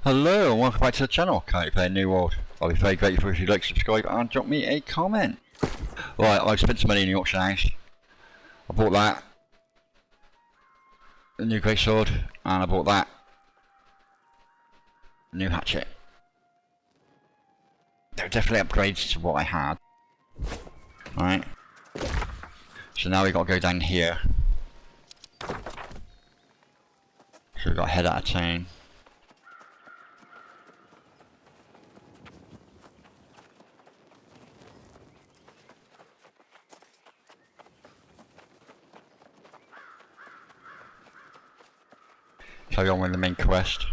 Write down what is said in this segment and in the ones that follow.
Hello and welcome back to the channel, Currently Playing New World. I'll be very grateful if you'd like to subscribe and drop me a comment. Right, I spent some money in the auction house. I bought that, a new great sword, and I bought that, a new hatchet. They're definitely upgrades to what I had. Alright. So now we've got to go down here. So we've got to head out of town. Carry on with the main quest.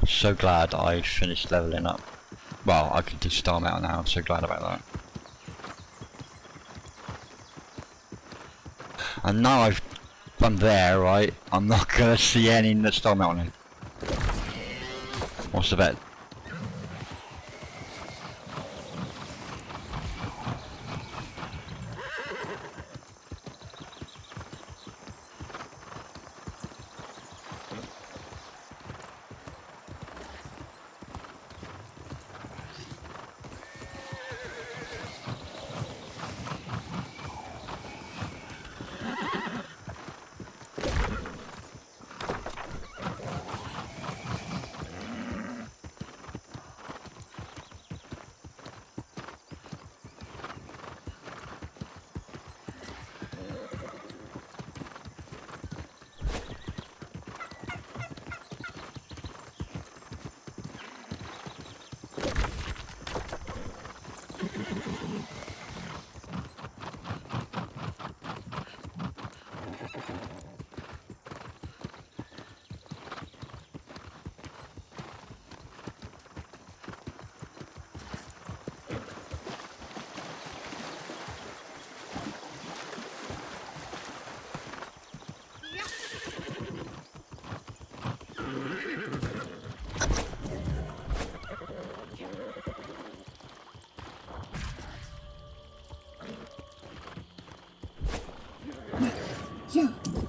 So glad I finished leveling up. Well, I can do Star Metal now, I'm so glad about that. And now I've done there, right, I'm not gonna see any in the Star Metal now. What's the bet?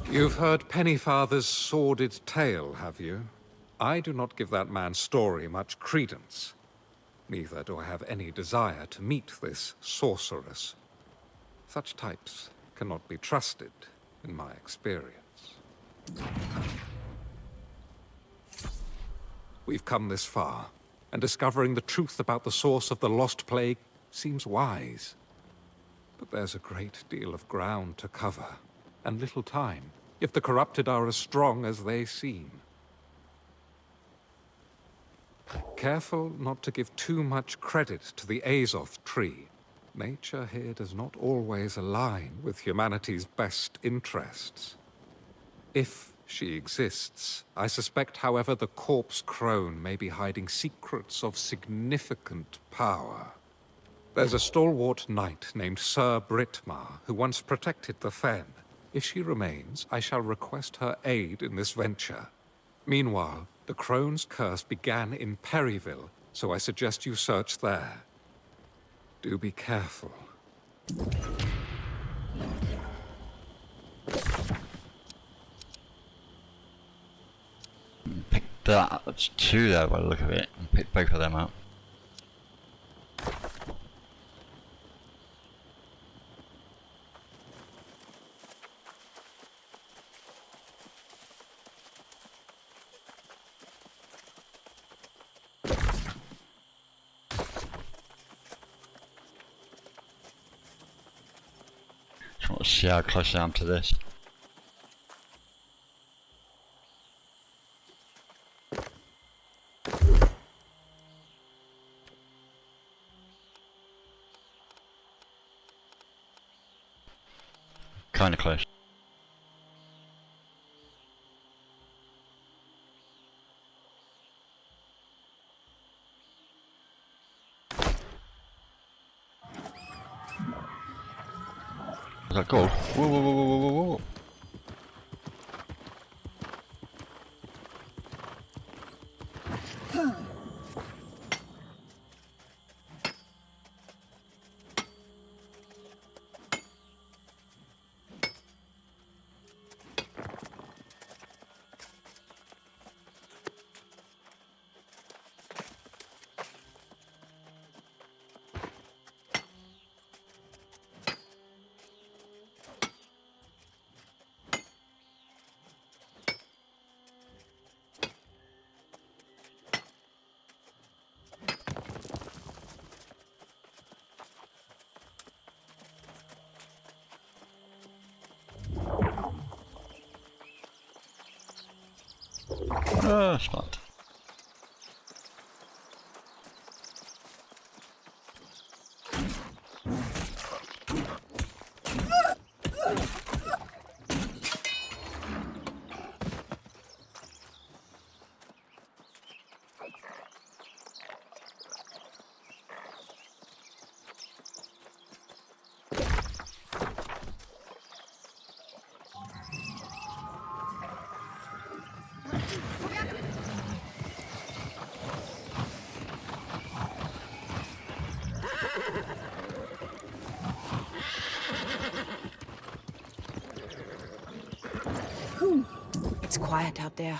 You've heard Pennyfather's sordid tale, have you? I do not give that man's story much credence. Neither do I have any desire to meet this sorceress. Such types cannot be trusted, in my experience. We've come this far, and discovering the truth about the source of the Lost Plague seems wise. But there's a great deal of ground to cover, and little time, if the corrupted are as strong as they seem. Careful not to give too much credit to the Azoth tree. Nature here does not always align with humanity's best interests. If she exists, I suspect, however, the corpse crone may be hiding secrets of significant power. There's a stalwart knight named Sir Britmar who once protected the fen. If she remains, I shall request her aid in this venture. Meanwhile, the crone's curse began in Perryville, so I suggest you search there. Do be careful. Pick that, that's two there by the look of it, and pick both of them up. Just want to see how close I am to this. Kind of close. Is that gold? Whoa, whoa, whoa, whoa, whoa, whoa. Oh, smart. It's quiet out there.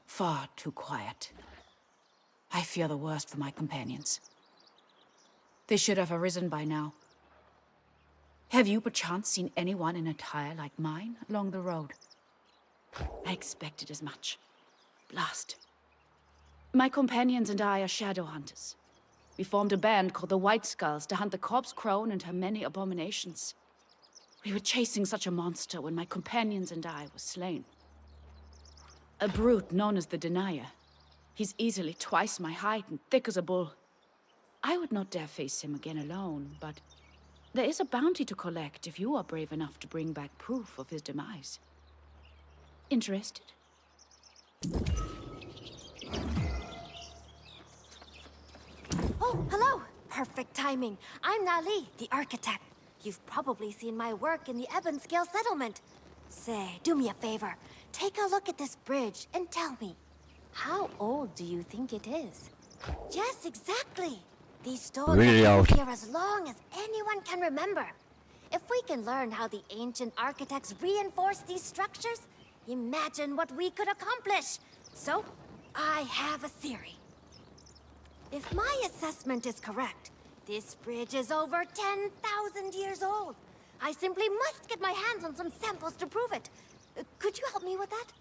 Far too quiet. I fear the worst for my companions. They should have arisen by now. Have you perchance seen anyone in attire like mine along the road? I expected as much. Blast. My companions and I are shadow hunters. We formed a band called the White Skulls to hunt the corpse crone and her many abominations. We were chasing such a monster when my companions and I were slain. A brute known as the Denier. He's easily twice my height and thick as a bull. I would not dare face him again alone, but there is a bounty to collect if you are brave enough to bring back proof of his demise. Interested? Oh, hello! Perfect timing. I'm Nali, the architect. You've probably seen my work in the Ebonscale settlement. Say, do me a favor. Take a look at this bridge and tell me, how old do you think it is? Yes, exactly. These stones Really have old. been here as long as anyone can remember. If we can learn how the ancient architects reinforced these structures, imagine what we could accomplish. So, I have a theory. If my assessment is correct, this bridge is over 10,000 years old. I simply must get my hands on some samples to prove it. Could you help me with that?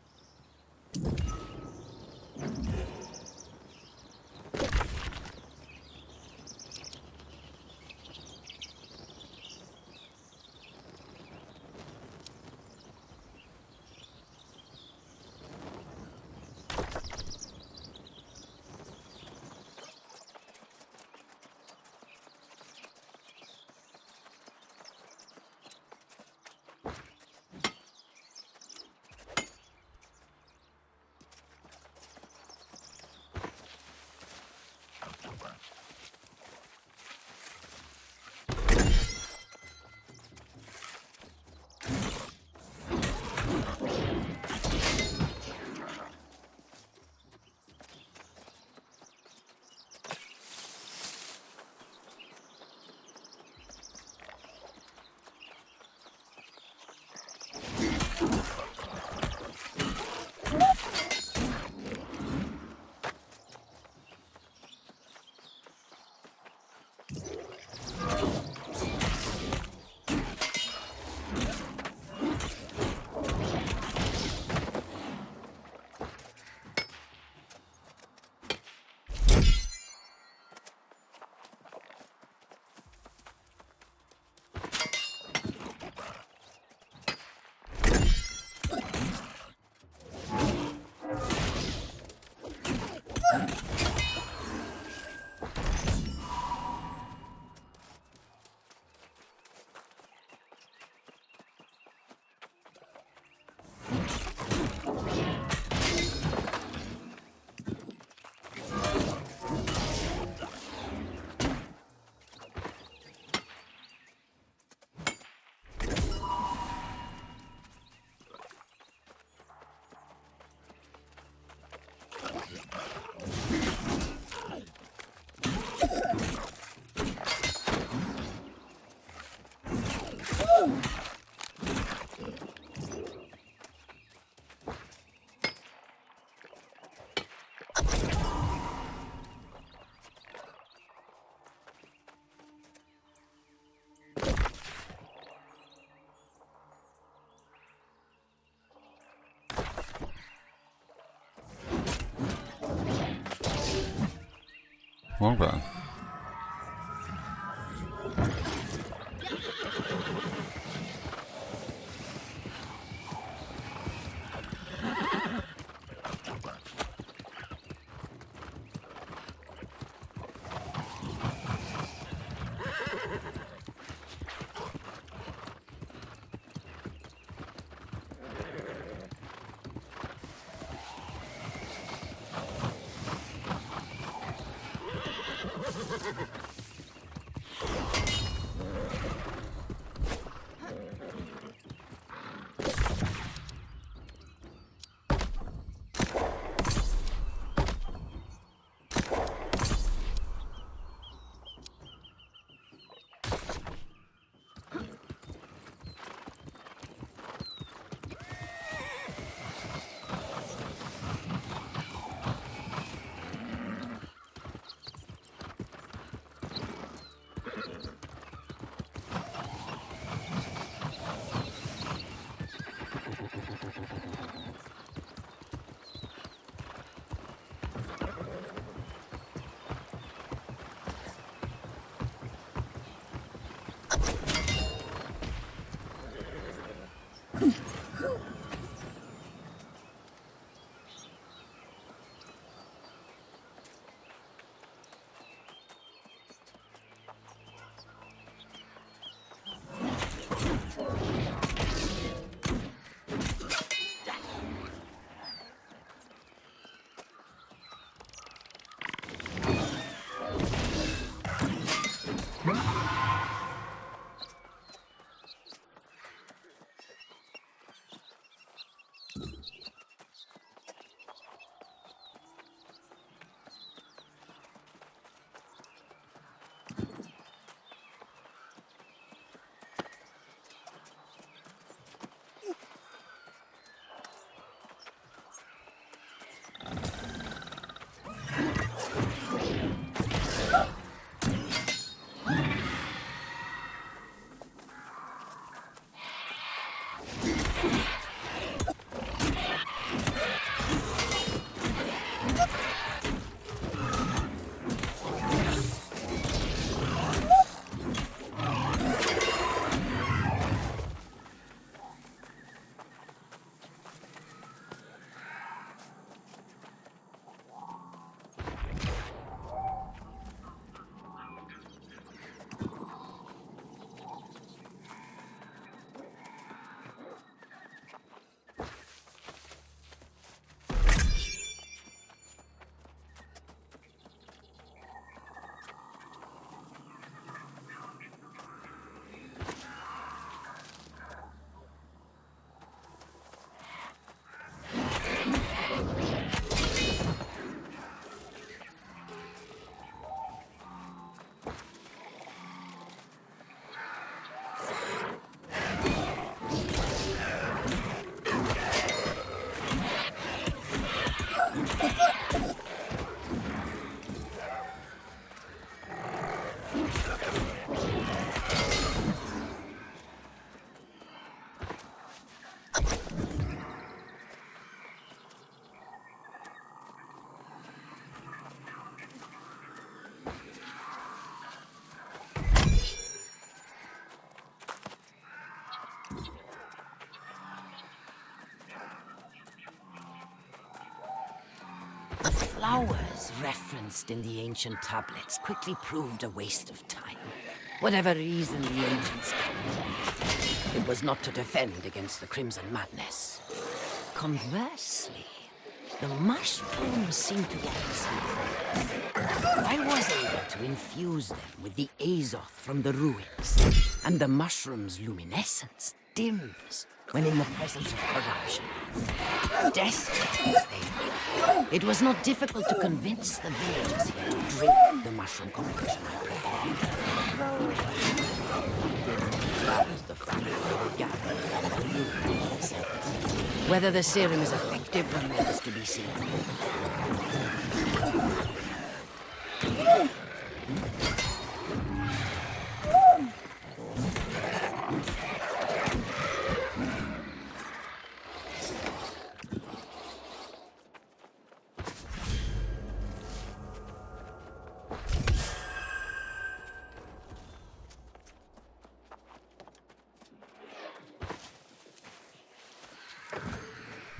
Well done. Flowers referenced in the ancient tablets quickly proved a waste of time. Whatever reason the ancients had, it was not to defend against the Crimson Madness. Conversely, the mushrooms seemed to get something. I was able to infuse them with the Azoth from the ruins, and the mushroom's luminescence dims when in the presence of corruption. Desperate as they were, it was not difficult to convince the villagers here to drink the mushroom concoction I prepared. That was the fact they were gathered from the ruins. Whether the serum is effective remains to be seen.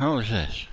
How is this?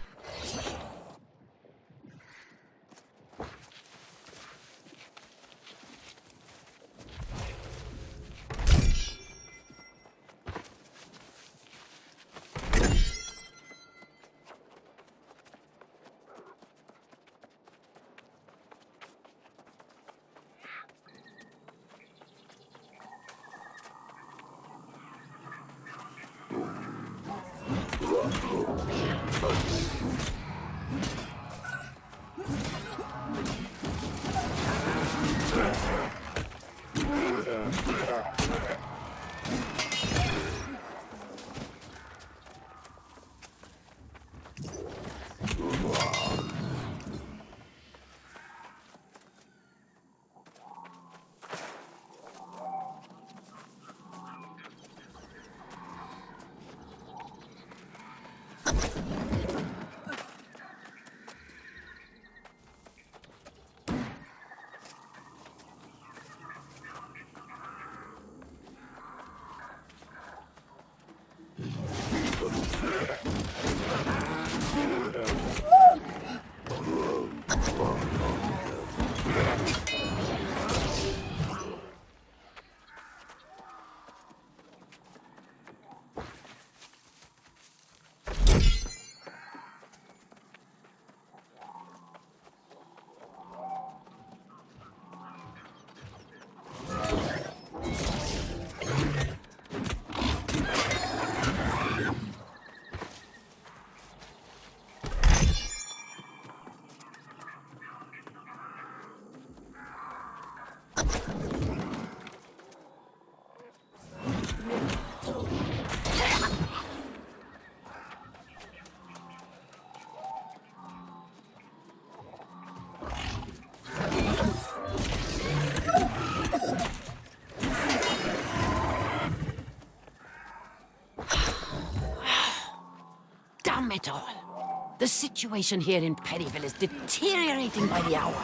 Damn it all. The situation here in Perryville is deteriorating by the hour.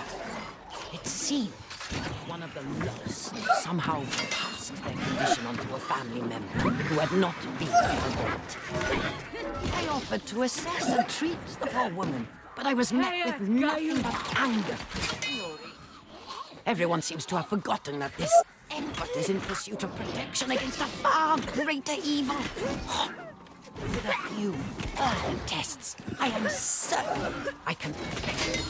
It seems like one of the lost somehow passed their condition onto a family member who had not been informed. I offered to assess and treat the poor woman, but I was met with nothing but anger and fury. Everyone seems to have forgotten that this effort is in pursuit of protection against a far greater evil. With a few early tests, I am certain I can perfect it.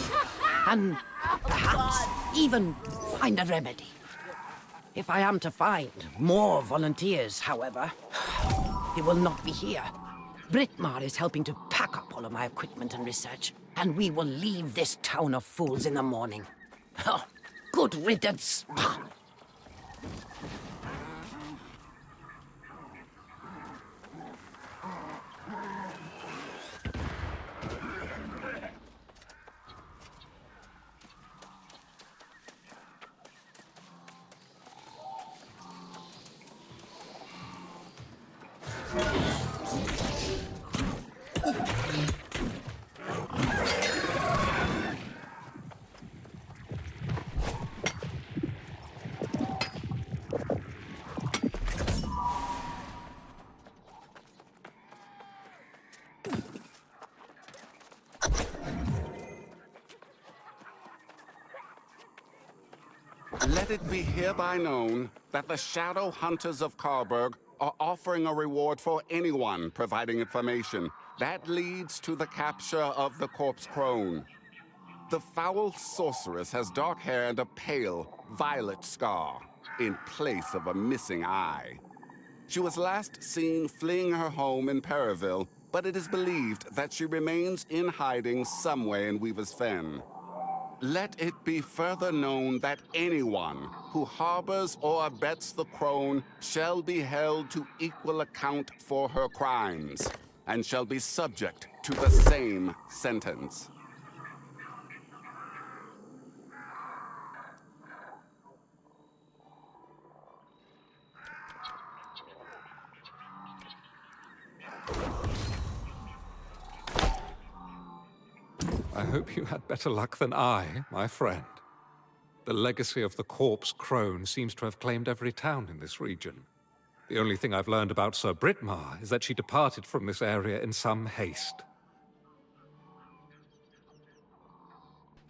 And perhaps even find a remedy. If I am to find more volunteers, however, they will not be here. Brittmar is helping to pack up all of my equipment and research, and we will leave this town of fools in the morning. Oh, good riddance. Let it be hereby known that the Shadow Hunters of Carberg are offering a reward for anyone providing information that leads to the capture of the corpse crone. The foul sorceress has dark hair and a pale, violet scar in place of a missing eye. She was last seen fleeing her home in Perryville, but it is believed that she remains in hiding somewhere in Weaver's Fen. Let it be further known that anyone who harbors or abets the crone shall be held to equal account for her crimes, and shall be subject to the same sentence. I hope you had better luck than I, my friend. The legacy of the corpse crone seems to have claimed every town in this region. The only thing I've learned about Sir Brittmar is that she departed from this area in some haste.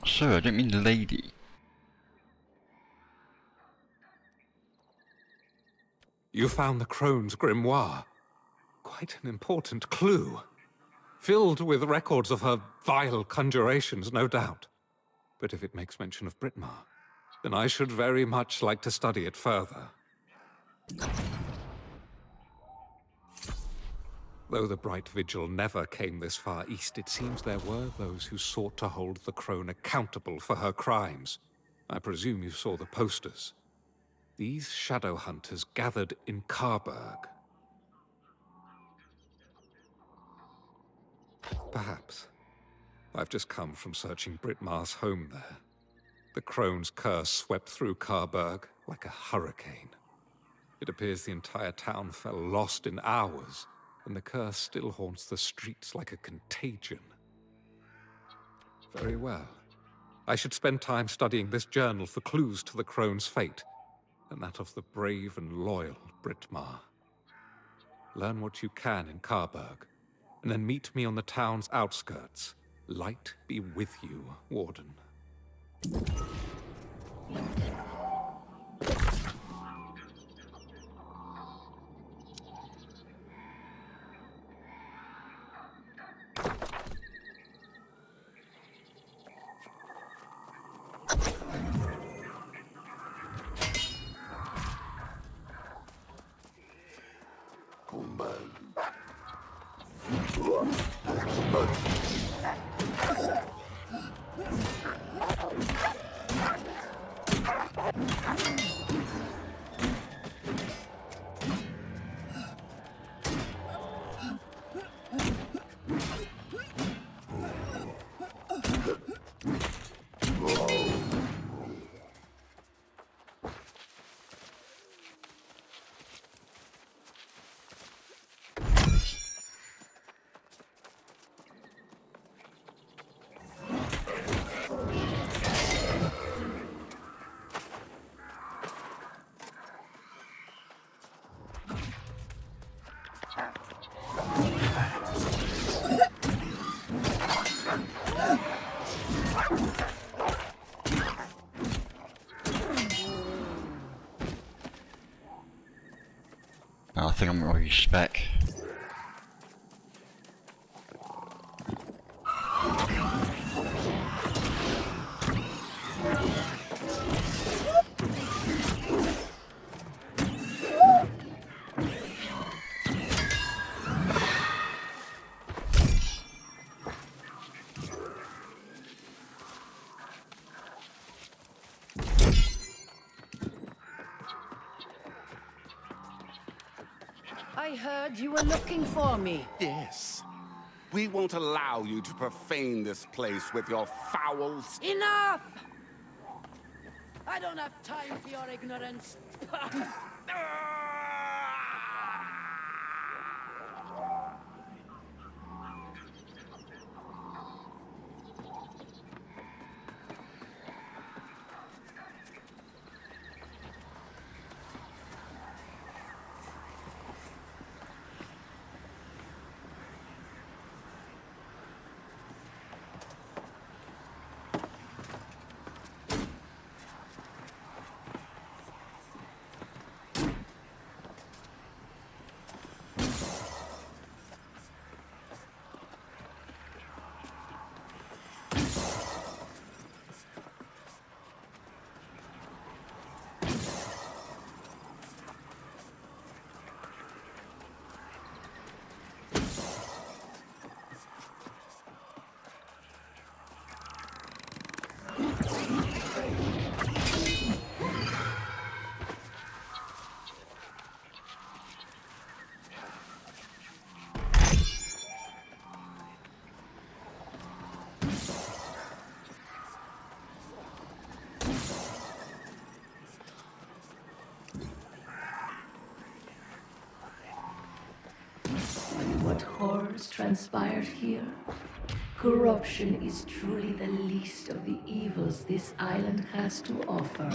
Sir, I don't mean lady. You found the crone's grimoire. Quite an important clue. Filled with records of her vile conjurations, no doubt. But if it makes mention of Britmar, then I should very much like to study it further. Though the Bright Vigil never came this far east, it seems there were those who sought to hold the crone accountable for her crimes. I presume you saw the posters. These shadow hunters gathered in Carberg. Perhaps. I've just come from searching Britmar's home there. The crone's curse swept through Carberg like a hurricane. It appears the entire town fell lost in hours, and the curse still haunts the streets like a contagion. Very well. I should spend time studying this journal for clues to the crone's fate, and that of the brave and loyal Britmar. Learn what you can in Carberg, and then meet me on the town's outskirts. Light be with you, Warden. I think I'm already spec. I heard you were looking for me. Yes. We won't allow you to profane this place with your fouls. Enough! I don't have time for your ignorance. What horrors transpired here? Corruption is truly the least of the evils this island has to offer.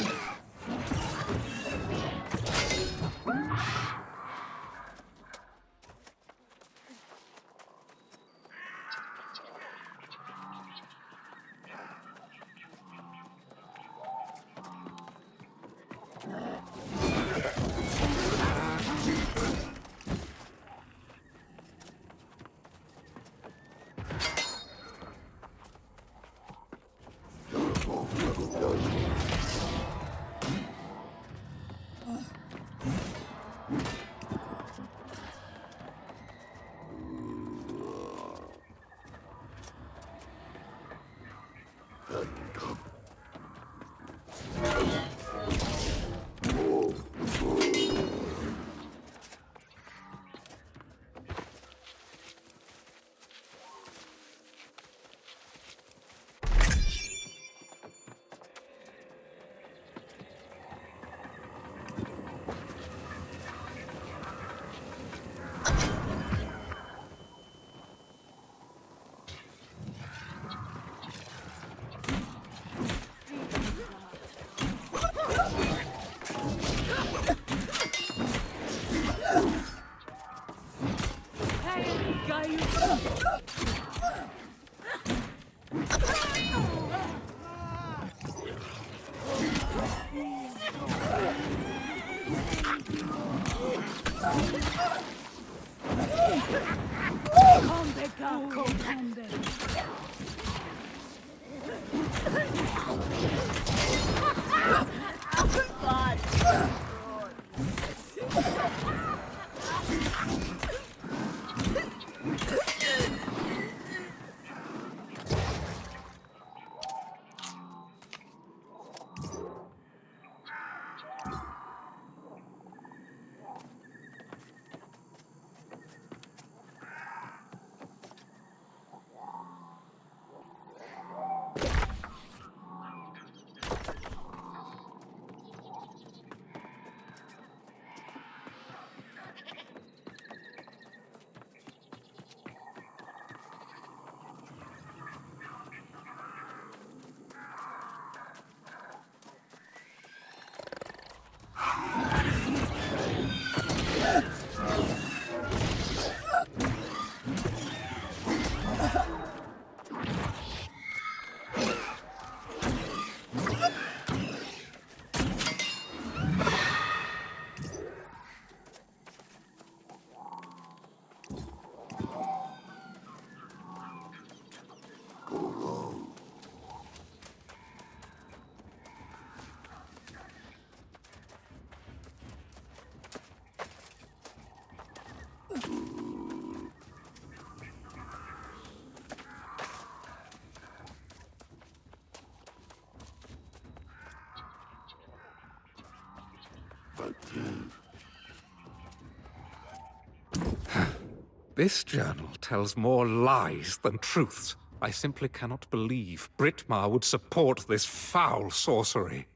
This journal tells more lies than truths. I simply cannot believe Britmar would support this foul sorcery.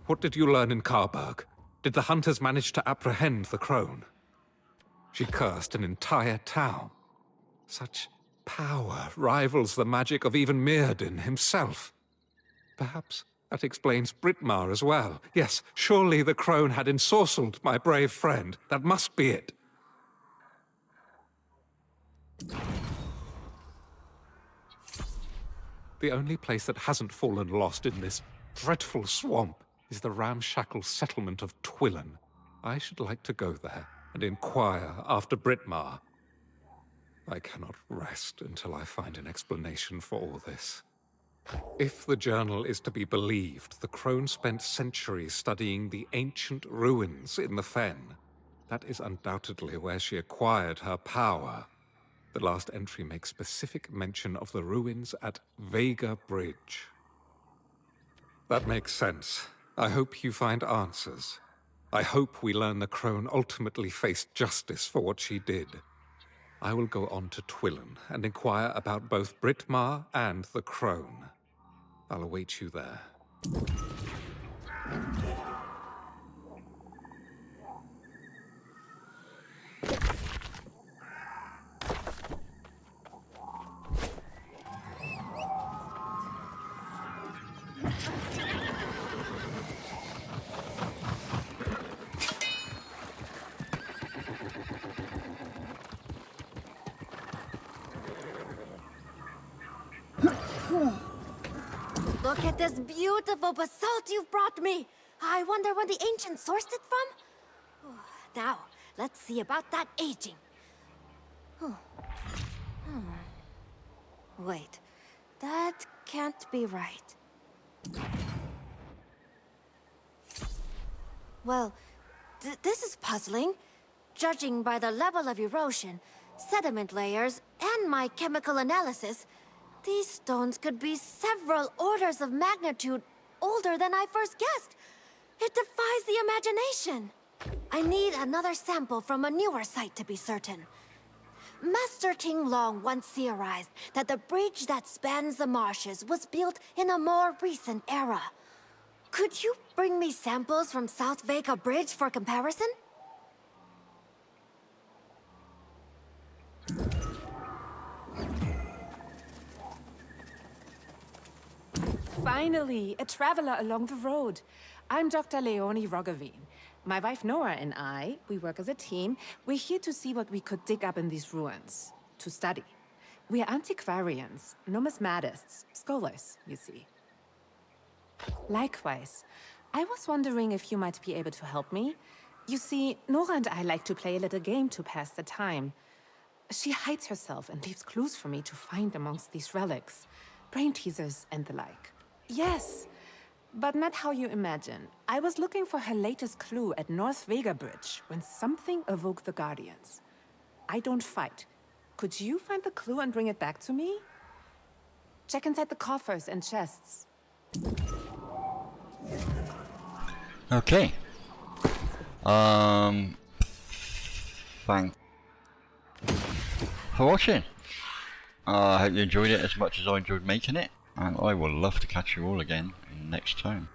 What did you learn in Carburg? Did the hunters manage to apprehend the crone? She cursed an entire town. Such power rivals the magic of even Mirrodin himself. Perhaps that explains Britmar as well. Yes, surely the crone had ensorcelled my brave friend. That must be it. The only place that hasn't fallen lost in this dreadful swamp is the ramshackle settlement of Twillen. I should like to go there and inquire after Britmar. I cannot rest until I find an explanation for all this. If the journal is to be believed, the crone spent centuries studying the ancient ruins in the Fen. That is undoubtedly where she acquired her power. The last entry makes specific mention of the ruins at Vega Bridge. That makes sense. I hope you find answers. I hope we learn the crone ultimately faced justice for what she did. I will go on to Twillen and inquire about both Britmar and the crone. I'll await you there. Look at this beautiful basalt you've brought me. I wonder where the ancients sourced it from? Now, let's see about that aging. Wait, that can't be right. Well, this is puzzling. Judging by the level of erosion, sediment layers, and my chemical analysis, these stones could be several orders of magnitude older than I first guessed. It defies the imagination. I need another sample from a newer site to be certain. Master Ting Long once theorized that the bridge that spans the marshes was built in a more recent era. Could you bring me samples from South Vega Bridge for comparison? Finally, a traveler along the road. I'm Dr. Leonie Roggeveen. My wife Nora and I, we work as a team. We're here to see what we could dig up in these ruins. To study. We are antiquarians, numismatists, scholars, you see. Likewise, I was wondering if you might be able to help me. You see, Nora and I like to play a little game to pass the time. She hides herself and leaves clues for me to find amongst these relics. Brain teasers and the like. Yes, but not how you imagine. I was looking for her latest clue at North Vega Bridge when something awoke the Guardians. I don't fight. Could you find the clue and bring it back to me? Check inside the coffers and chests. Okay. Thanks for watching. I hope you enjoyed it as much as I enjoyed making it, and I will love to catch you all again next time.